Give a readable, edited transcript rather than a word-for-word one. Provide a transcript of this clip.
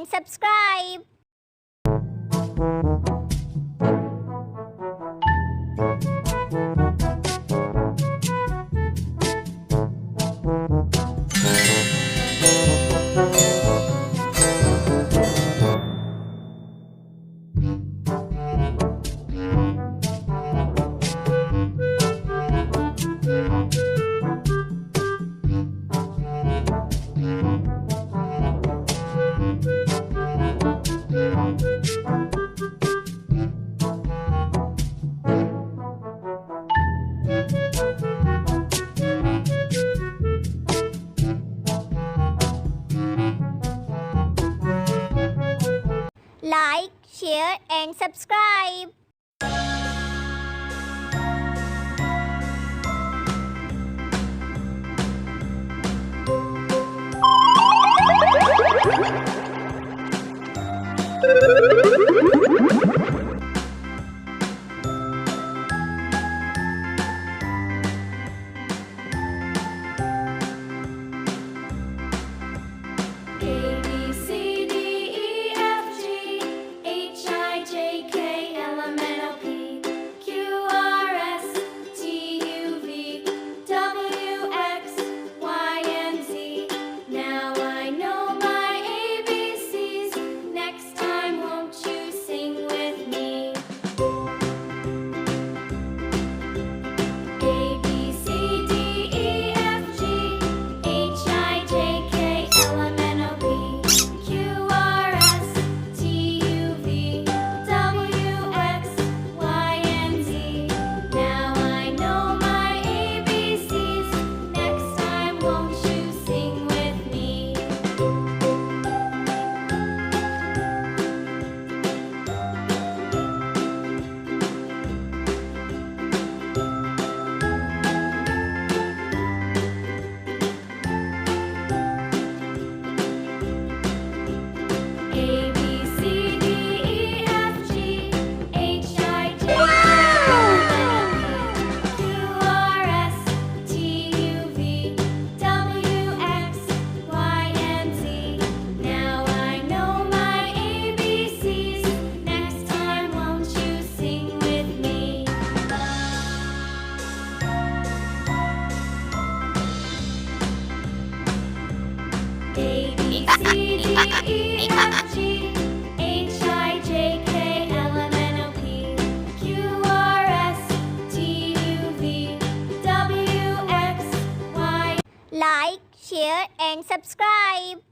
and subscribe. Like, share and subscribe. A, B, C, D, E, F, G, H, I, J, K, L, M, N, O, P, Q, R, S, T, U, V, W, X, Y. Like, share and subscribe.